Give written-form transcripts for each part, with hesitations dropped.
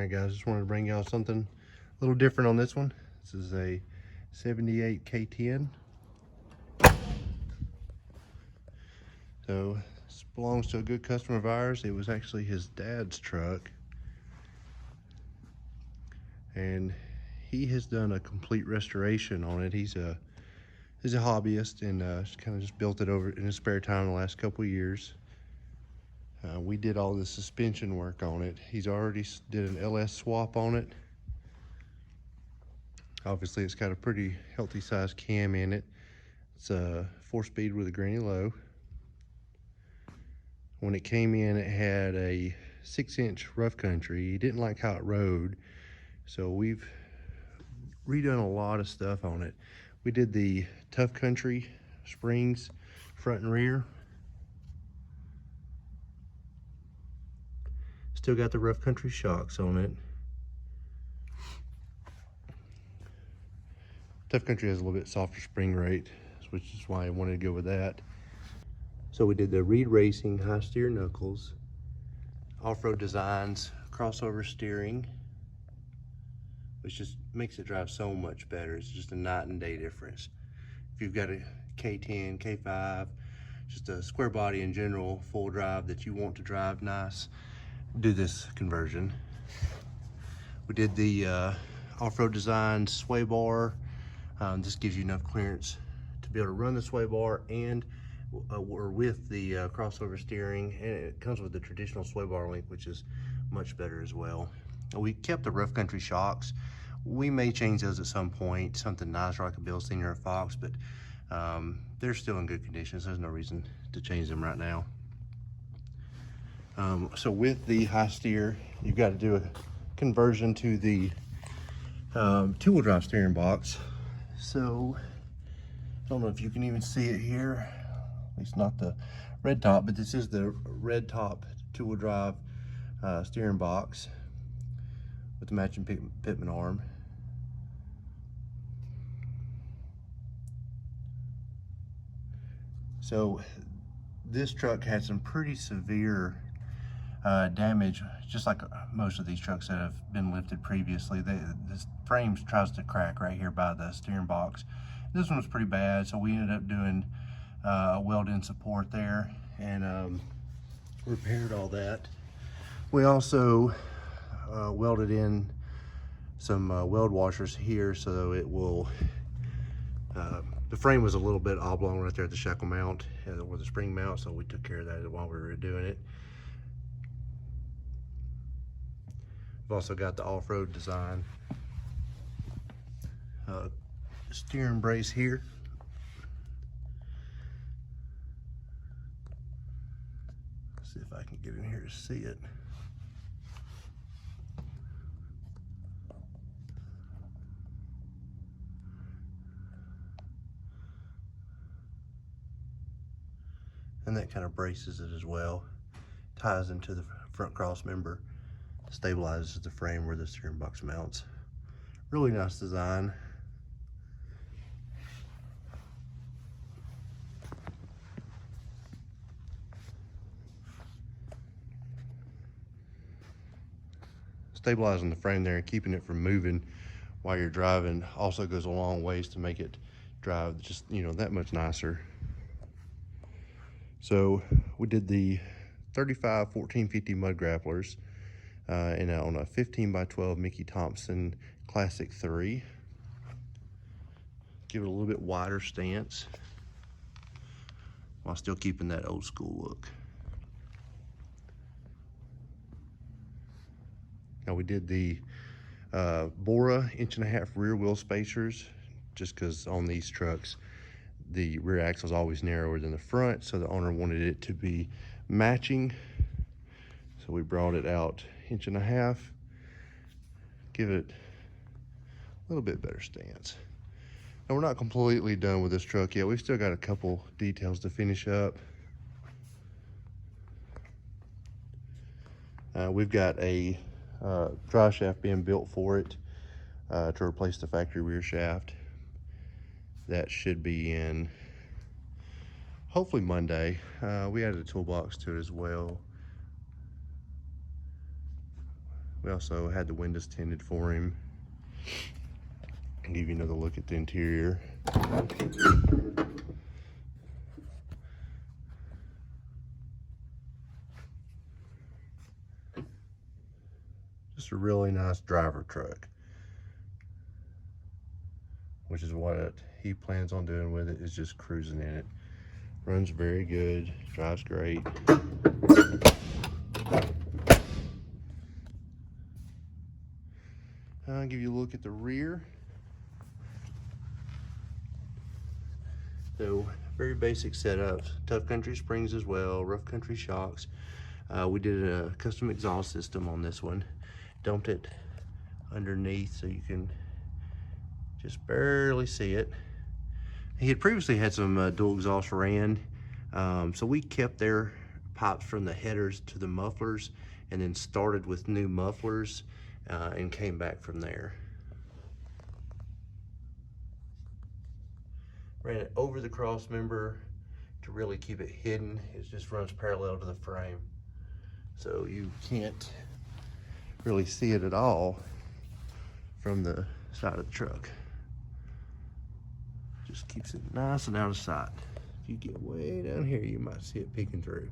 Alright guys, just wanted to bring y'all something a little different on this one. This is a 78 K10. So this belongs to a good customer of ours. It was actually his dad's truck, and he has done a complete restoration on it. He's a hobbyist, and kind of just built it over in his spare time the last couple of years. We did all the suspension work on it. He's already did an LS swap on it. Obviously it's got a pretty healthy size cam in it. It's a 4-speed with a granny low. When it came in, it had a 6-inch rough country. He didn't like how it rode, so we've redone a lot of stuff on it. We did the tough country springs front and rear. Still got the rough country shocks on it. Tough country has a little bit softer spring rate, which is why I wanted to go with that. So we did the Reed Racing high steer knuckles, off-road designs, crossover steering, which just makes it drive so much better. It's just a night and day difference. If you've got a K10, K5, just a square body in general, full drive that you want to drive nice, do this conversion. We did the off-road design sway bar. This gives you enough clearance to be able to run the sway bar and or with the crossover steering, and it comes with the traditional sway bar link, which is much better as well. We kept the rough country shocks. We may change those at some point, something nicer like a Bill Senior or Fox, but they're still in good condition, so there's no reason to change them right now. So with the high steer, you've got to do a conversion to the two-wheel drive steering box. So I don't know if you can even see it here, at least not the red top, but this is the red top two-wheel drive steering box with the matching pitman arm. So this truck had some pretty severe damage, just like most of these trucks that have been lifted previously. This frame tries to crack right here by the steering box. This one was pretty bad, so we ended up doing a weld-in support there and repaired all that. We also welded in some weld washers here, so it will the frame was a little bit oblong right there at the shackle mount or the spring mount, so we took care of that while we were doing it. We've also got the off-road design steering brace here. Let's see if I can get in here to see it. And that kind of braces it as well. Ties into the front cross member, stabilizes the frame where the steering box mounts. Really nice design. Stabilizing the frame there and keeping it from moving while you're driving also goes a long ways to make it drive just, you know, that much nicer. So we did the 35 1450 mud grapplers on a 15x12 Mickey Thompson Classic 3. Give it a little bit wider stance while still keeping that old school look. Now we did the Bora 1.5-inch rear wheel spacers, just because on these trucks the rear axle is always narrower than the front, so the owner wanted it to be matching. So we brought it out 1.5 inches, give it a little bit better stance. Now we're not completely done with this truck yet. We've still got a couple details to finish up. We've got a drive shaft being built for it to replace the factory rear shaft. That should be in hopefully Monday. We added a toolbox to it as well. We also had the windows tinted for him. I'll give you another look at the interior. Just a really nice driver truck, which is what he plans on doing with it, is just cruising in it. Runs very good, drives great. I'll give you a look at the rear. So very basic setup, tough country springs as well, rough country shocks. We did a custom exhaust system on this one. Dumped it underneath so you can just barely see it. He had previously had some dual exhaust ran, so we kept their pipes from the headers to the mufflers and then started with new mufflers and came back from there. Ran it over the cross member to really keep it hidden. It just runs parallel to the frame, so you can't really see it at all from the side of the truck. Just keeps it nice and out of sight. If you get way down here, you might see it peeking through.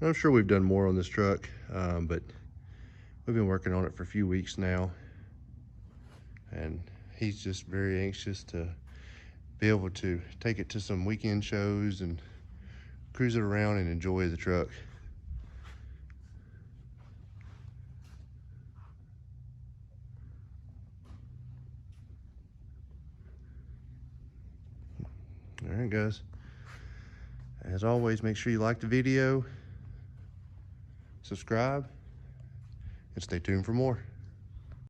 I'm sure we've done more on this truck, but we've been working on it for a few weeks now, and he's just very anxious to be able to take it to some weekend shows and cruise it around and enjoy the truck. All right, guys. As always, make sure you like the video, subscribe, and stay tuned for more.